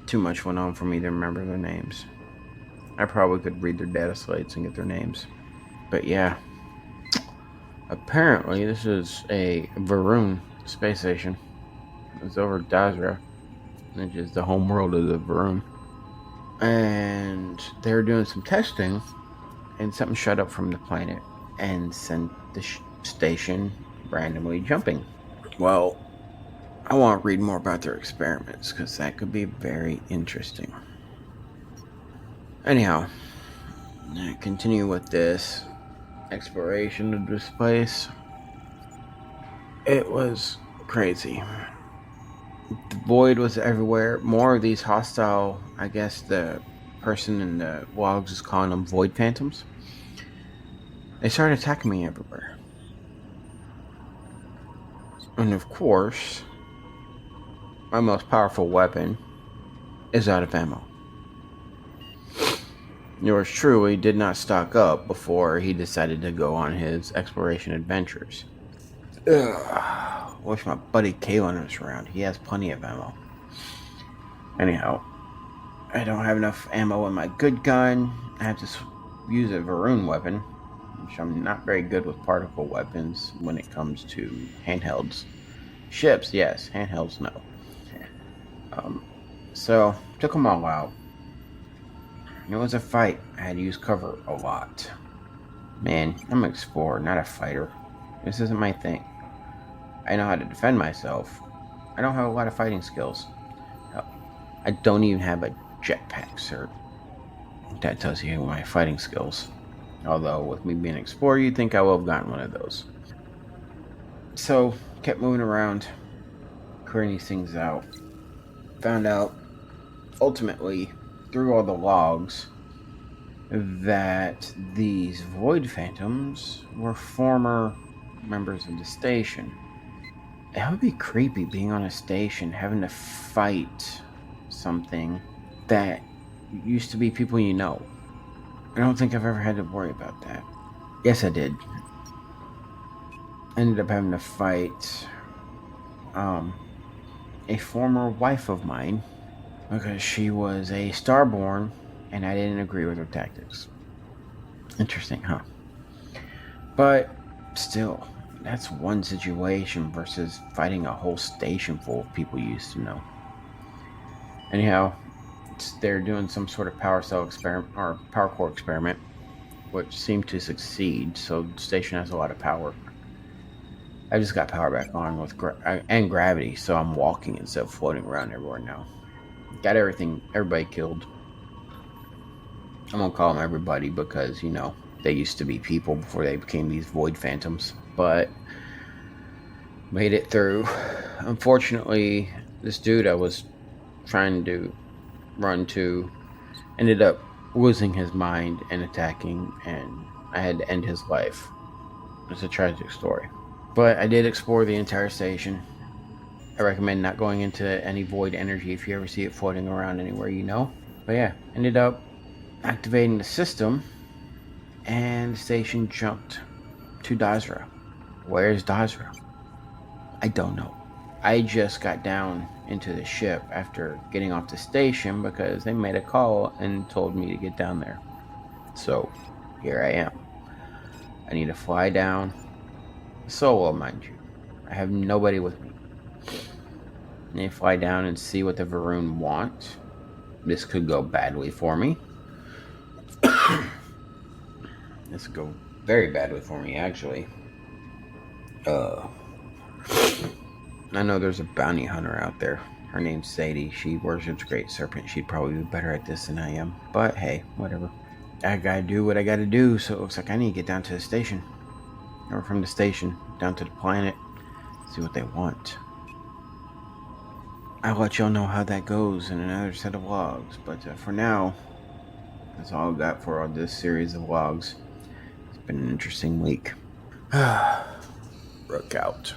Too much went on for me to remember their names. I probably could read their data slates and get their names. But yeah. Apparently, this is a Varuun space station. It's over Dazra, which is the home world of the Varuun. And they were doing some testing, and something shut up from the planet and sent the station randomly jumping. Well, I want to read more about their experiments, because that could be very interesting. Anyhow, continue with this exploration of this place. It was crazy. The void was everywhere. More of these hostile, I guess the person in the logs is calling them void phantoms. They started attacking me everywhere. And of course, my most powerful weapon is out of ammo. Yours truly did not stock up before he decided to go on his exploration adventures. Ugh, wish my buddy Kalen was around. He has plenty of ammo. Anyhow, I don't have enough ammo in my good gun. I have to use a Varuun weapon, which I'm not very good with particle weapons when it comes to handhelds. Ships, yes. Handhelds, no. So, took them all out. It was a fight. I had to use cover a lot. Man, I'm an explorer, not a fighter. This isn't my thing. I know how to defend myself. I don't have a lot of fighting skills. Hell, I don't even have a jetpack, sir. That tells you my fighting skills. Although, with me being an explorer, you'd think I will have gotten one of those. So, kept moving around, clearing these things out. Found out, ultimately, through all the logs, that these Void Phantoms were former members of the station. It would be creepy being on a station, having to fight something that used to be people you know. I don't think I've ever had to worry about that. Yes, I did. Ended up having to fight a former wife of mine because she was a Starborn and I didn't agree with her tactics. Interesting, huh? But still, that's one situation versus fighting a whole station full of people you used to know. Anyhow, they're doing some sort of power cell experiment or power core experiment, which seemed to succeed. So the station has a lot of power. I just got power back on with and gravity, so I'm walking instead of floating around everywhere now. Got everybody killed. I'm gonna call them everybody because, you know, they used to be people before they became these Void Phantoms. But made it through. Unfortunately, this dude I was trying to run to ended up losing his mind and attacking, and I had to end his life. It's a tragic story. But I did explore the entire station. I recommend not going into any void energy if you ever see it floating around anywhere you know. But yeah, ended up activating the system, and the station jumped to Dazra. Where's Dazra? I don't know. I just got down into the ship after getting off the station because they made a call and told me to get down there. So, here I am. I need to fly down. Solo, mind you. I have nobody with me. I need to fly down and see what the Varuun want. This could go badly for me. This could go very badly for me, actually. I know there's a bounty hunter out there. Her name's Sadie. She worships Great Serpent. She'd probably be better at this than I am. But hey, whatever. I gotta do what I gotta do, so it looks like I need to get down to the station. Or from the station, down to the planet. See what they want. I'll let y'all know how that goes in another set of logs. But for now, that's all I got for this series of logs. It's been an interesting week. Rook out.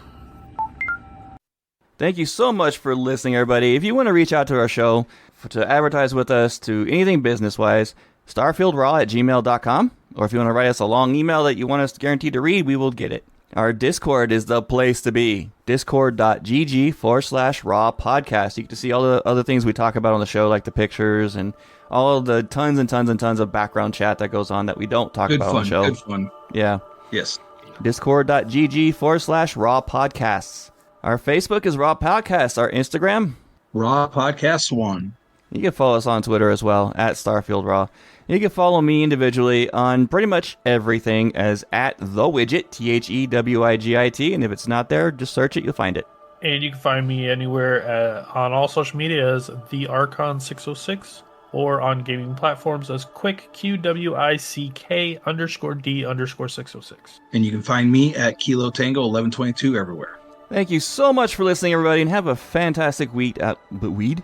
Thank you so much for listening, everybody. If you want to reach out to our show, to advertise with us, to anything business-wise, starfieldраw@gmail.com. Or if you want to write us a long email that you want us guaranteed to read, we will get it. Our Discord is the place to be. Discord.gg/Raw podcast. You get to see all the other things we talk about on the show, like the pictures and all of the tons and tons and tons of background chat that goes on that we don't talk about on the show. Good fun. Yeah. Yes. Discord.gg/Raw podcasts. Our Facebook is Raw Podcasts. Our Instagram, Raw Podcast 1. You can follow us on Twitter as well, at Starfield RAW. You can follow me individually on pretty much everything as at The Wigit, TheWigit, and if it's not there, just search it, you'll find it. And you can find me anywhere on all social media as the Archon 606 or on gaming platforms as Quick QWICK_D_606. And you can find me at Kilo Tango 1122 everywhere. Thank you so much for listening, everybody, and have a fantastic week out in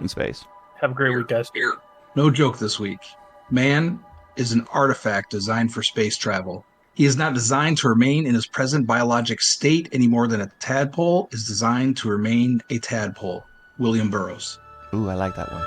space. Have a great week, guys. No joke this week. Man is an artifact designed for space travel. He is not designed to remain in his present biologic state any more than a tadpole is designed to remain a tadpole. William Burroughs. Ooh, I like that one.